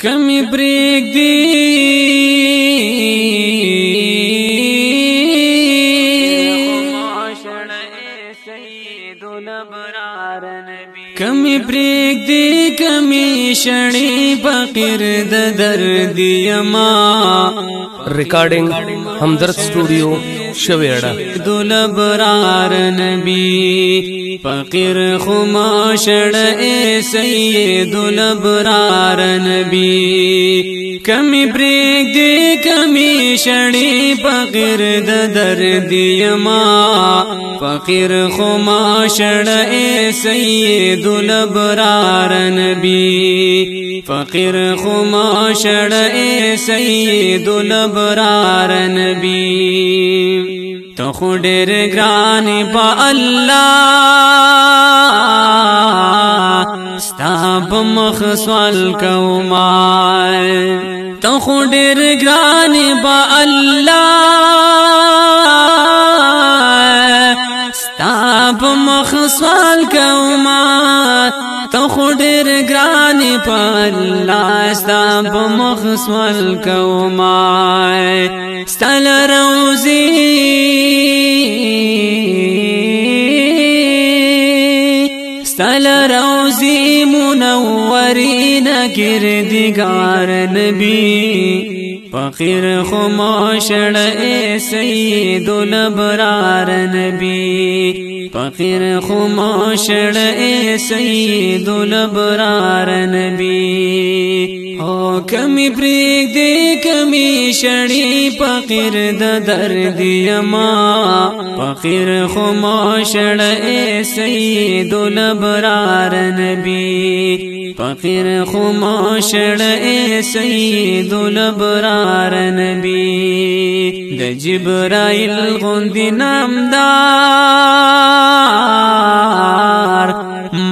کمی بریک دی کمی بریک دی کمی شړې فقیر د درد یما ریکارڈنگ ہمدرد اسٹوڈیو شویڑا دلبرار نبی فقیر خما شړ اے سید دلبرار نبی کمی بریک دی کمی شړې فقیر د درد یما فقیر خما شړ اے سید دلبرار نبی فقیر خما شړ اے سید دلبرار نبی تو خو ډېر ګران په الله ستا په مخ سوال کوما تو خو ډېر ګران په الله ستا په مخ سوال کوما تو خو ډېر ګران په الله ستا په مخ سوال کوما ستل روزي ستل روزي منورين کردگار نبی فقیر خما شړ اے سید الابرار نبی فقیر خما شړ اے سید الابرار نبی او کمی بریک دی کمی شړې فقیر د درد یما فقیر خما شړ اے سید الابرار نبی فقیر خما شړ اے سید الابرار نبی د جبرائیل غوندې نامدار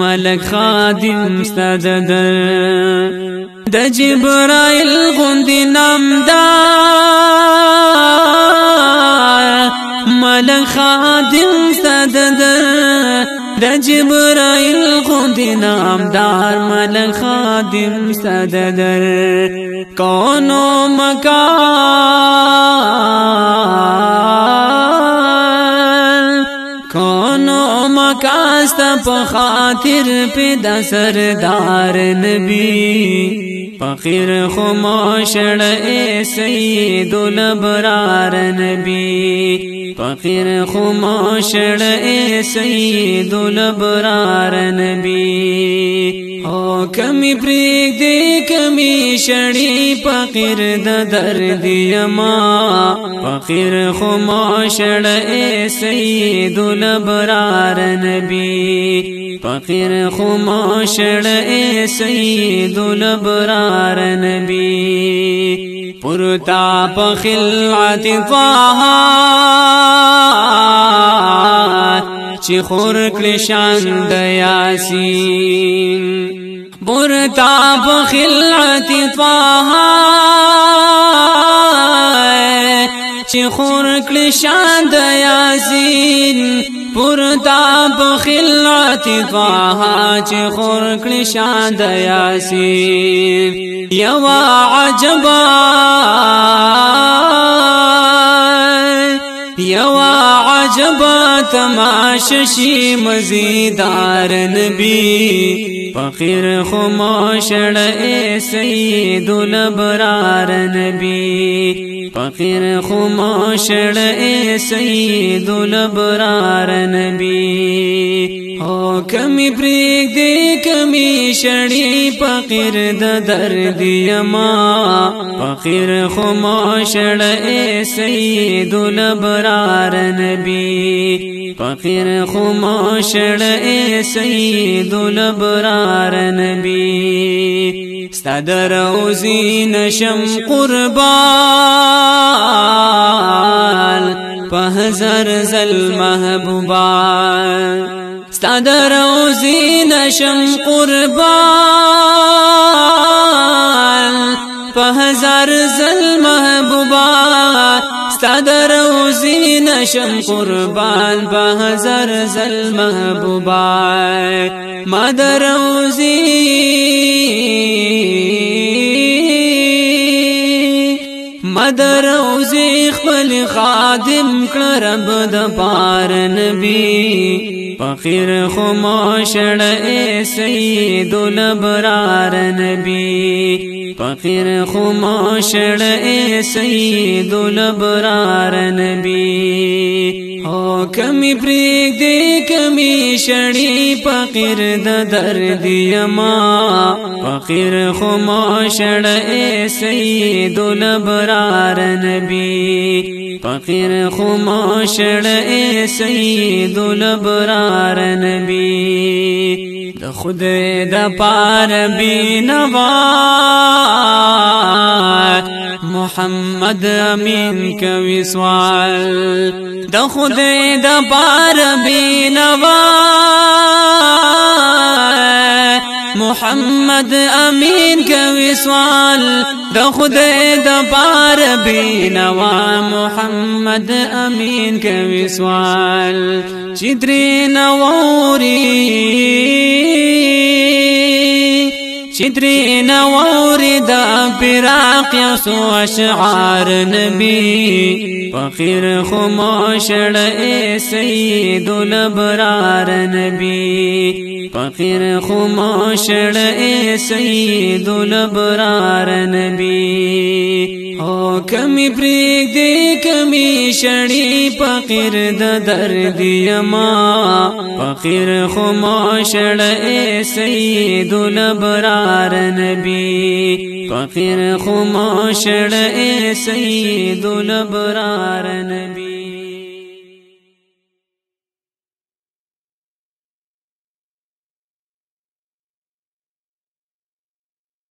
ملک خادم ستدد د جبرائیل غوندې نامدار ملک خادم ستدد د جبرائیل غوندې نامدار ملک خادم ستدد کونو مکان ستا په خاطر پیدا سردار نبی فقیر خما شړ اے سید الابرار نبی فقیر خما شړ اے سید الابرار نبی او کمی بریک دی کمی شړې فقیر د درد یما فقیر خما شړ اے سید الابرار نبی فقیر خما شړ اے سید الابرار نبی پرتا په خلعت طه چې خور کړي شان د یاسین پرتا په خلعت طه چې خور کړي شان د یاسین پرتا په خلعت طه چې خور کړي شان د یاسین یوا عجبا یوا عجبا تماششی مزیدار نبی فقیر خما شړ اے سید الابرار نبی فقیر خما شړ اے سید الابرار نبی او کمی بریک دی کمی شړې فقیر د درد یما فقیر خما شړ اے سید الابرار نبی فقیر خما شړ اے سید الابرار نبی ستاد روزی نشم قربان په هزار زل محبوبان ستاد روزی نشم قربان په هزار زل محبوبان ستاد روزی نشم قربان په هزار زل محبوبان مادر روزی بدر روزی خپل خادم کړه رب د پار نبی فقیر خموشړ اے سید الابرار نبی فقیر خموشړ اے سید الابرار نبی او کمی پریک دے کمی شړی فقیر د درد یما فقیر خموشړ اے سید الابرار نبی فقیر خموشړ اے سید الابرار نبی د خدای د پار بینوا محمد امین کوي سوال د خدای د پار بینوا محمد امین کوي سوال د خدای د پار بینوا محمد امین کوي سوال چترین ووري دا فراق یسو اشعار نبی فقیر خموشړ اے سید الابرار نبی فقیر خموشړ اے سید الابرار نبی او کمی پریک دے کمی شړی فقیر د درد یما فقیر خموشړ اے سید الابرار نبی فقیر خموشړ اے سید الابرار نبی